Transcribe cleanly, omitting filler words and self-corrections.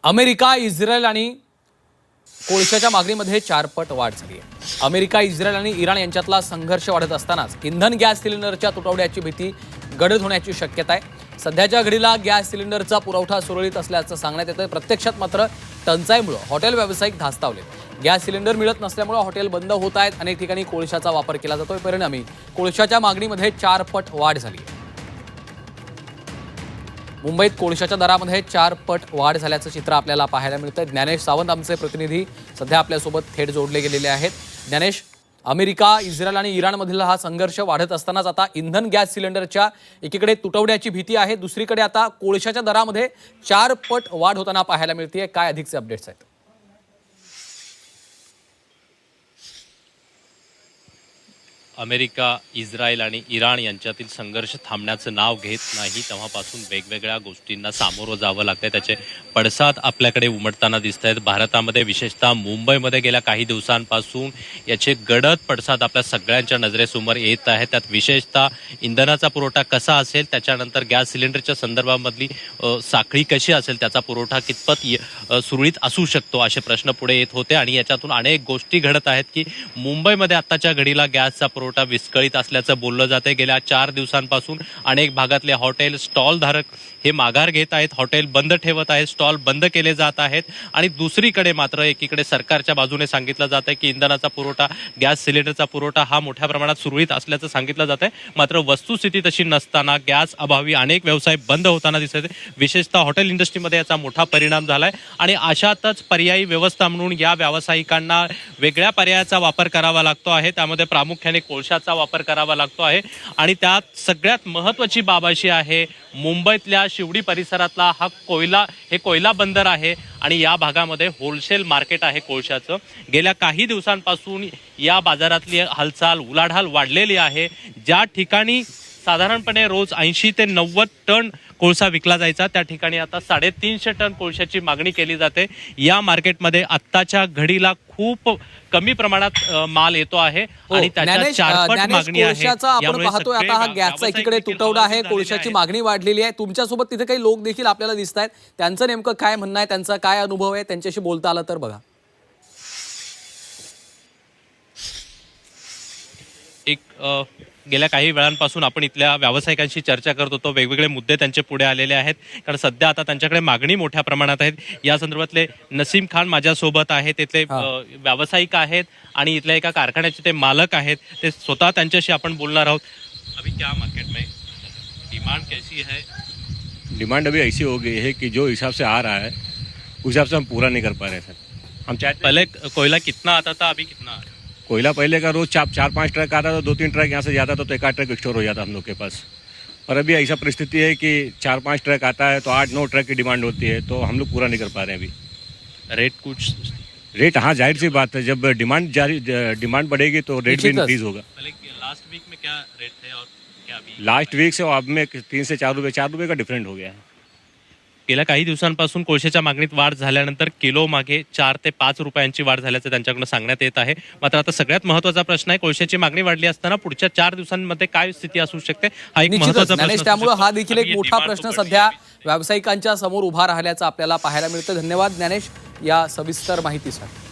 America, Israel आणि कोळशाच्या मागणीमध्ये 4 पट वाढ झाली आहे. अमेरिका, इस्रायल आणि इराण यांच्यातला संघर्ष वाढत असतानाच इंधन गॅस सिलेंडरच्या तुटवड्याची भीती गडद होण्याची शक्यता आहे. सध्याच्या घडीला गॅस सिलेंडरचा पुरवठा सुरळीत असल्याचं सांगण्यात येतं. प्रत्यक्षात मात्र टंचाईमुळे हॉटेल व्यावसायिक धास्तावले. गॅस सिलेंडर मिळत नसल्यामुळे हॉटेल बंद होत आहेत. अनेक ठिकाणी कोळशाचा वापर केला जातोय. परिणामी कोळशाच्या मागणीमध्ये 4 पट वाढ झाली आहे. मुंबईत कोळशाच्या दरामध्ये 4 पट वाढ झाल्याचं चित्र आपल्याला पाहायला मिळतं. ज्ञानेश सावंत आमचे प्रतिनिधी सध्या आपल्यासोबत थेट जोडले गेलेले आहेत. ज्ञानेश, अमेरिका, इस्रायल आणि इराणमधील हा संघर्ष वाढत असतानाच आता इंधन गॅस सिलेंडरच्या एकीकडे तुटवड्याची भीती आहे, दुसरीकडे आता कोळशाच्या दरामध्ये 4 पट वाढ होताना पाहायला मिळते. काय अधिकचे अपडेट्स आहेत? अमेरिका, इस्रायल आणि इराण यांच्यातील संघर्ष थांबण्याचं नाव घेत नाही. तेव्हापासून वेगवेगळ्या गोष्टींना सामोरं जावं लागतंय. त्याचे पडसाद आपल्याकडे उमटताना दिसत आहेत. भारतामध्ये, विशेषतः मुंबईमध्ये गेल्या काही दिवसांपासून याचे गडद पडसाद आपल्या सगळ्यांच्या नजरेसमोर येत आहेत. त्यात विशेषतः इंधनाचा पुरवठा कसा असेल, त्याच्यानंतर गॅस सिलेंडरच्या संदर्भामधली साखळी कशी असेल, त्याचा पुरवठा कितपत सुरळीत असू शकतो, असे प्रश्न पुढे येत होते. आणि याच्यातून अनेक गोष्टी घडत आहेत की मुंबईमध्ये आत्ताच्या घडीला गॅसचा पुरवठा विस्कळीत असल्याचं बोललं जाते. गेल्या 4 दिवसांपासून अनेक भागातले हॉटेल स्टॉल धारक हे माघार घेत आहेत, हॉटेल बंद ठेवत आहेत, स्टॉल बंद केले जात आहेत. आणि दुसरीकडे मात्र एकीकडे सरकारच्या बाजूने सांगितलं जात आहे की इंधनाचा पुरवठा, गॅस सिलेंडरचा पुरवठा हा मोठ्या प्रमाणात सुरळीत असल्याचं सांगितलं जात आहे. मात्र वस्तुस्थिती तशी नसताना गॅस अभावी अनेक व्यवसाय बंद होताना दिसत आहेत. विशेषतः हॉटेल इंडस्ट्रीमध्ये याचा मोठा परिणाम झालाय. आणि अशातच पर्यायी व्यवस्था म्हणून या व्यावसायिकांना वेगळ्या पर्यायाचा वापर करावा लागतो आहे. त्यामध्ये प्रामुख्याने कोळशाचा वापर करावा लागतो आहे. आणि त्यात सगळ्यात महत्त्वाची बाब अशी आहे, मुंबईतल्या शिवडी परिसरातला हा कोयला बंदर आहे आणि या भागामध्ये होलसेल मार्केट आहे कोळशाचं. गेल्या काही दिवसांपासून या बाजारातली हालचाल, उलाढाल वाढलेली आहे. ज्या ठिकाणी साधारणपणे रोज 80 ते 90 टन कोळसा विकला जायचा, त्या ठिकाणी आता 350 टन कोळशाची मागणी केली जाते. या मार्केटमध्ये आत्ताच्या घडीला खूप कमी प्रमाणात माल येतो आहे आणि त्याच्या 4 पट मागणी आहे. आपण पाहतोय आता हा गॅसचा एकीकडे तुटवडा आहे, कोळशाची मागणी वाढलेली आहे. तुमच्यासोबत तिथे काही लोक देखील आपल्याला दिसत आहेत. त्यांचं नेमकं काय म्हणणं आहे, त्यांचा काय अनुभव आहे, त्यांच्याशी बोलता आलं तर बघा. गेल्या काही वेळांपासून आपण इथल्या व्यावसायिकांशी चर्चा करत होतो. वेगवेगळे मुद्दे त्यांचे पुढे आलेले आहेत, कारण सध्या आता त्यांच्याकडे मागणी मोठ्या प्रमाणात आहेत. या संदर्भातले नसीम खान माझ्यासोबत आहेत. तिथले व्यावसायिक आहेत आणि इथल्या एका कारखान्याचे ते मालक आहेत. ते स्वतः त्यांच्याशी आपण बोलणार आहोत. अभी क्या मार्केट में डिमांड कैसी है? डिमांड अभी ऐसी हो गई है कि जो हिसाब से आ रहा है उस हिसाब से हम पूरा नहीं कर पा रहे सर. हम चाहते पहले कोयला कितना आता था, अभी कितना आता है? कोयला पहले का रोज 4-5 ट्रक आता था, 2-3 ट्रक यहाँ से जाता था तो 1 ट्रक स्टोर हो जाता हम लोग के पास. और अभी ऐसा परिस्थिति है कि 4-5 ट्रक आता है तो 8-9 ट्रक की डिमांड होती है, तो हम लोग पूरा नहीं कर पा रहे हैं अभी. रेट हाँ, जाहिर सी बात है, जब डिमांड बढ़ेगी तो रेट भी इंक्रीज होगा. लास्ट वीक में क्या रेट थे और क्या अभी? लास्ट वीक से अब में 3 से 4 रुपये का डिफरेंट हो गया है. गेल्या काही दिवसांपासून कोळशाच्या मागणीत वाढ झाल्यानंतर किलो मागे 4 ते 5 रुपयांची वाढ झाल्याचं त्यांच्याकडून सांगण्यात येत आहे. मात्र आता सगळ्यात महत्त्वाचा प्रश्न आहे, कोळशाची मागणी वाढली असताना पुढच्या 4 दिवसांमध्ये काय स्थिती असू शकते, हा एक महत्त्वाचा प्रश्न. त्यामुळे हा देखील एक मोठा प्रश्न सध्या व्यावसायिकांच्या समोर उभा राहिल्याचं आपल्याला पाहायला मिळतं. धन्यवाद ज्ञानेश या सविस्तर माहितीसाठी.